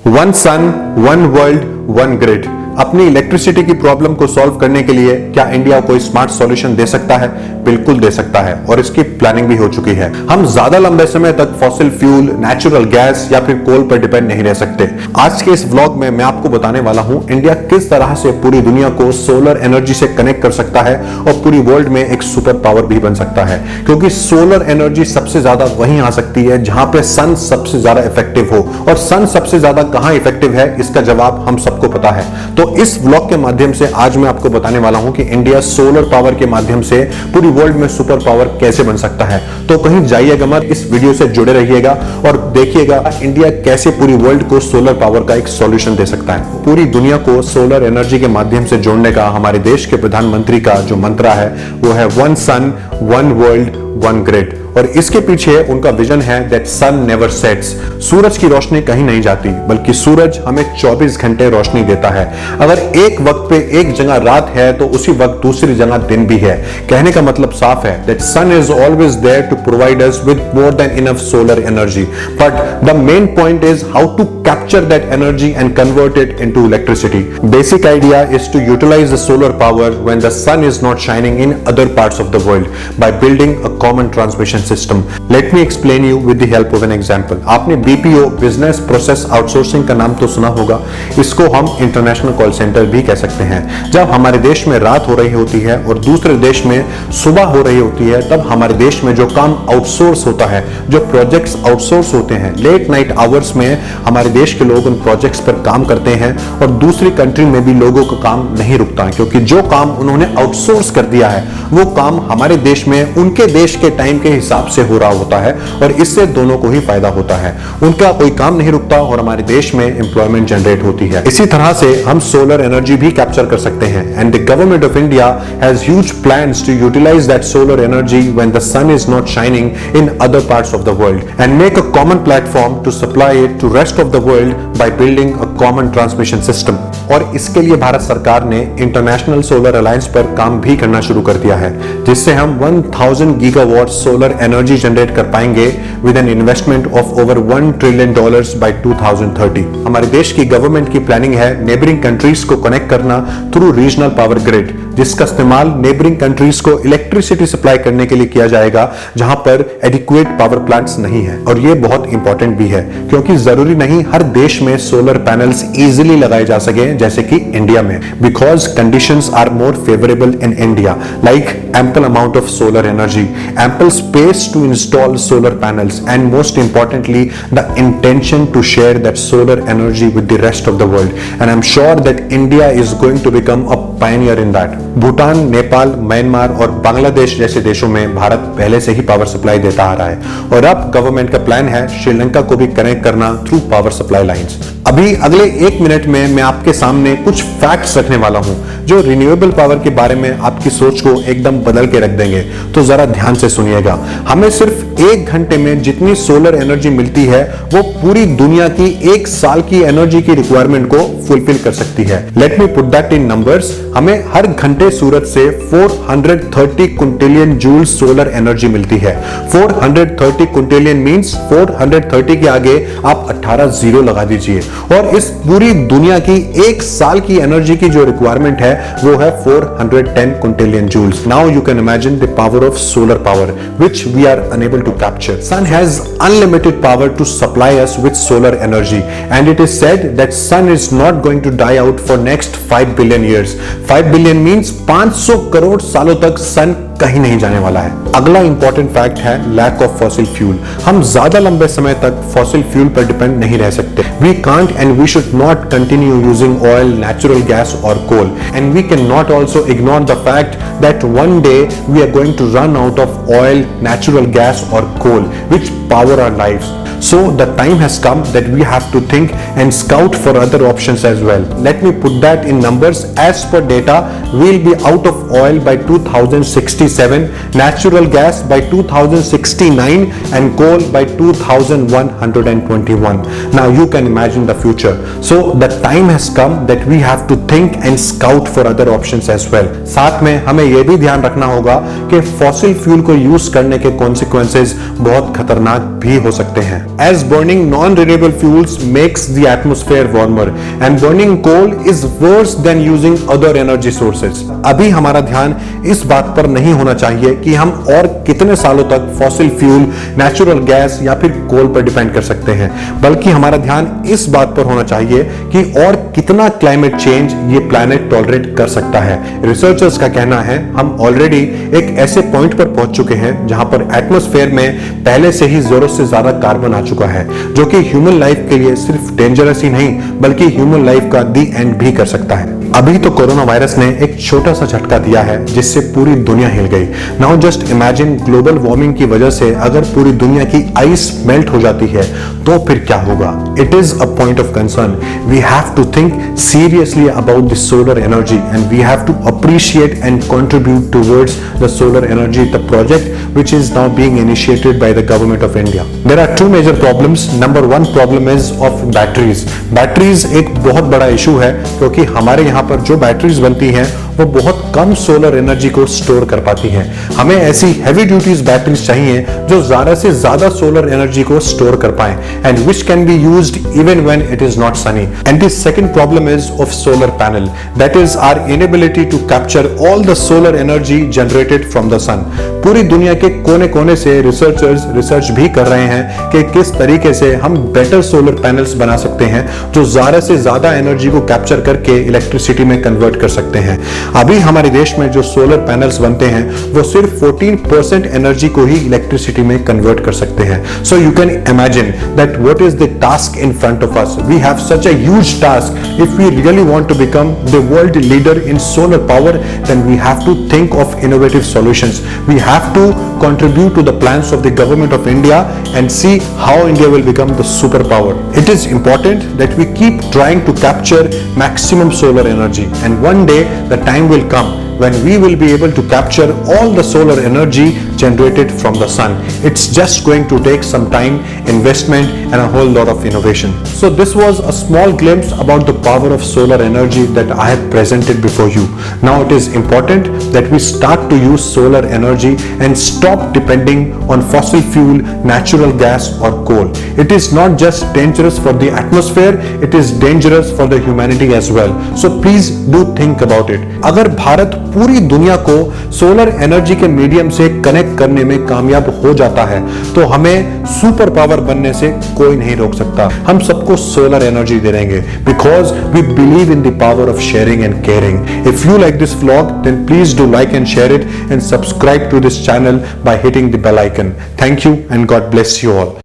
One सन, one world, one grid. अपनी electricity की problem को सॉल्व करने के लिए क्या इंडिया कोई स्मार्ट सॉल्यूशन दे सकता है? बिल्कुल दे सकता है और इसकी प्लानिंग भी हो चुकी है। हम ज्यादा लंबे समय तक फॉसिल फ्यूल, नेचुरल गैस या फिर कोल पर डिपेंड नहीं रह सकते। आज के इस व्लॉग में मैं आपको बताने वाला हूं इंडिया किस तरह से पूरी दुनिया को सोलर एनर्जी से कनेक्ट कर सकता है और पूरी वर्ल्ड में एक सुपर पावर भी बन सकता है, क्योंकि सोलर एनर्जी सबसे ज्यादा वहीं आ सकती है जहां पे सन सबसे ज्यादा इफेक्टिव हो। और सन सबसे ज्यादा कहां इफेक्टिव है इसका जवाब हम सबको पता है। तो इस व्लॉग के माध्यम से आज मैं आपको बताने वाला हूं कि इंडिया सोलर पावर के माध्यम से पूरी वर्ल्ड में सुपर पावर कैसे बन सकता है। तो कहीं जाइएगा मत, इस वीडियो से जुड़े रहिएगा और देखिएगा इंडिया कैसे पूरी वर्ल्ड को सोलर पावर का एक सॉल्यूशन दे सकता है। पूरी दुनिया को सोलर एनर्जी के माध्यम से जोड़ने का हमारे देश के प्रधानमंत्री का जो मंत्र है वो है वन सन, वन वर्ल्ड, वन ग्रिड। और इसके पीछे उनका विजन है दैट सन नेवर सेट्स। सूरज की रोशनी कहीं नहीं जाती, बल्कि सूरज हमें 24 घंटे रोशनी देता है। अगर एक वक्त पे एक जगह रात है तो उसी वक्त दूसरी जगह दिन भी है। कहने का मतलब साफ है that sun is always there to provide us with more than enough solar energy, but the main point is how to capture that energy and convert it into electricity. Basic idea is to utilise the solar power when the sun is not shining in other parts of the world by building a common transmission system. Let me explain you with the help of an example. आपने BPO, business process outsourcing का नाम तो सुना होगा। इसको हम international call centre भी कह सकते हैं। जब हमारे देश में रात हो रही होती है और दूसरे देश में सुबह हो रही होती है, तब हमारे देश में जो काम आउटसोर्स होता है, जो प्रोजेक्ट्स आउटसोर्स होते हैं, लेट नाइट आवर्स में हमारे देश के लोग उन प्रोजेक्ट्स पर काम करते हैं और दूसरी कंट्री में भी लोगों का काम नहीं रुकता, क्योंकि जो काम उन्होंने आउटसोर्स कर दिया है वो काम हमारे देश में उनके देश के टाइम के हिसाब से हो रहा होता है और इससे दोनों को ही फायदा होता है। उनका कोई काम नहीं रुकता और हमारे देश में एम्प्लॉयमेंट जनरेट होती है। इसी तरह से हम सोलर एनर्जी भी कैप्चर कर सकते हैं and the government of India has huge plans to utilise that solar energy when the sun is not shining in other parts of the world and make a common platform to supply it to rest of the world by building a common transmission system. और इसके लिए भारत सरकार ने international solar alliance पर काम भी करना शुरू कर दिया है, जिससे हम 1000 गीगावाट सोलर एनर्जी जनरेट कर पाएंगे with an investment of over $1 trillion by 2030। हमारे देश की गवर्नमेंट की प्लानिंग है नेबरिंग कंट्रीज को कनेक्ट करना थ्रू रीजनल पावर ग्रिड, जिसका इस्तेमाल नेबरिंग कंट्रीज को इलेक्ट्रिसिटी सप्लाई करने के लिए किया जाएगा जहां पर एडिक्वेट पावर प्लांट्स नहीं है। और ये बहुत इंपॉर्टेंट भी है, क्योंकि जरूरी नहीं हर देश में सोलर पैनल्स इजीली लगाए जा सके जैसे कि इंडिया में, because conditions are more favourable in India, like ample amount of solar energy, ample space to install solar panels, and most importantly the intention to share that solar energy with the rest of the world, and I'm sure that India is going to become a pioneer in that. Bhutan, Nepal, Myanmar और बांग्लादेश जैसे देशों में भारत पहले से ही power supply देता आ रहा है और अब गवर्नमेंट का प्लान है श्रीलंका को भी कनेक्ट करना थ्रू पावर सप्लाई लाइंस। अभी अगले 1 मिनट में मैं आपके सामने कुछ फैक्ट्स रखने वाला हूं जो रिन्यूएबल पावर के बारे में आपकी सोच को एकदम बदल के रख देंगे, तो जरा ध्यान से सुनिएगा। हमें सिर्फ 1 घंटे में जितनी सोलर एनर्जी मिलती है वो पूरी दुनिया की 1 साल की एनर्जी की रिक्वायरमेंट को फुलफिल कर सकती है। Let me put that in numbers. हमें हर घंटे सूरज से 430 क्विंटिलियन जूल सोलर एनर्जी मिलती है। 430 क्विंटिलियन मींस 430 के आगे आप 18 जीरो लगा दीजिए और इस पूरी दुनिया की 1 साल की एनर्जी की जो रिक्वायरमेंट है वो है 410 quintillion joules. Now you can imagine the power of solar power which we are unable to capture. Sun has unlimited power to supply us with solar energy, and it is said that sun is not going to die out for next 5 billion years. 5 billion means 500 crore सालों तक सन कहीं नहीं जाने वाला है। अगला important fact है lack of fossil fuel. हम ज्यादा लंबे समय तक फॉसिल फ्यूल पर डिपेंड नहीं रह सकते। We can't and we should not continue using oil, natural gas और coal, and we can not also ignore the fact that one day we are going to run out of oil, natural gas और coal which power our lives. So the time has come that we have to think and scout for other options as well. Let me put that in numbers. As per data, we'll be out of oil by 2067, natural gas by 2069 and coal by 2121. Now you can imagine the future. So the time has come that we have to think and scout for other options as well. साथ में हमें यह भी ध्यान रखना होगा कि fossil fuel को यूज करने के कॉन्सिक्वेंसेस बहुत खतरनाक भी हो सकते हैं। as burning non-renewable fuels makes the atmosphere warmer and burning coal is worse than using other energy sources. अभी हमारा ध्यान इस बात पर नहीं होना चाहिए कि हम और कितने सालों तक फॉसिल फ्यूल, नेचुरल गैस या फिर कोल पर डिपेंड कर सकते हैं, बल्कि हमारा ध्यान इस बात पर होना चाहिए कि और कितना क्लाइमेट चेंज ये प्लैनेट टॉलरेट कर सकता है। रिसर्चर्स का कहना है हम ऑलरेडी एक ऐसे पॉइंट पर पहुंच चुके हैं जहां पर एटमॉस्फेयर में पहले से ही जरूरत से ज्यादा कार्बन आ चुका है, जो कि ह्यूमन लाइफ के लिए सिर्फ डेंजरस ही नहीं बल्कि ह्यूमन लाइफ का दी एंड भी कर सकता है। अभी तो कोरोना वायरस ने एक छोटा सा झटका दिया है जिससे पूरी दुनिया हिल गई। Now just imagine global warming की वजह से अगर पूरी दुनिया की आइस मेल्ट हो जाती है तो फिर क्या होगा? It is a point of concern. We have to think seriously about the solar energy and we have to appreciate and contribute towards the solar energy, the project which is now being initiated by the government of India. There are two major problems. Number one problem is of batteries. Batteries एक बहुत बड़ा issue है क्योंकि हमारे यहाँ पर जो batteries बनती हैं वो बहुत कम सोलर एनर्जी को स्टोर कर पाती हैं। हमें ऐसी हैवी ड्यूटीज बैटरीज चाहिए जो ज्यादा से ज्यादा सोलर एनर्जी को स्टोर कर पाएं and which can be used even when it is not sunny. And the second problem is of solar panel. That is our inability to capture all the solar energy generated from the sun. पूरी दुनिया के कोने कोने से researchers research भी कर रहे हैं कि किस तरीके से हम बेटर सोलर पैनल्स बना सकते हैं जो ज्यादा से ज्यादा एनर्जी को कैप्चर करके इलेक्ट्रिसिटी में कन्वर्ट कर सकते हैं। अभी हमारे देश में जो सोलर पैनल्स बनते हैं वो सिर्फ 14% एनर्जी को ही इलेक्ट्रिसिटी में कन्वर्ट कर सकते हैं। So you can imagine that what is the task in front of us. We have such a huge task. If we really want to become the world leader in solar power then we have to think of innovative solutions. We have to contribute to the plans of the government of India and see how India will become the superpower. It is important that we keep trying to capture maximum solar energy and one day the time will come when we will be able to capture all the solar energy generated from the sun. It's just going to take some time, investment and a whole lot of innovation. So this was a small glimpse about the power of solar energy that I have presented before you. Now it is important that we start to use solar energy and stop depending on fossil fuel, natural gas or coal. It is not just dangerous for the atmosphere, it is dangerous for the humanity as well. So please do think about it. अगर भारत पूरी दुनिया को solar energy के medium से connect करने में कामयाब हो जाता है तो हमें सुपर पावर बनने से कोई नहीं रोक सकता। हम सबको सोलर एनर्जी दे देंगे because we believe in the power of sharing and caring. If you like this vlog then please do like and share it and subscribe to this channel by hitting the bell icon. Thank you and God bless you all.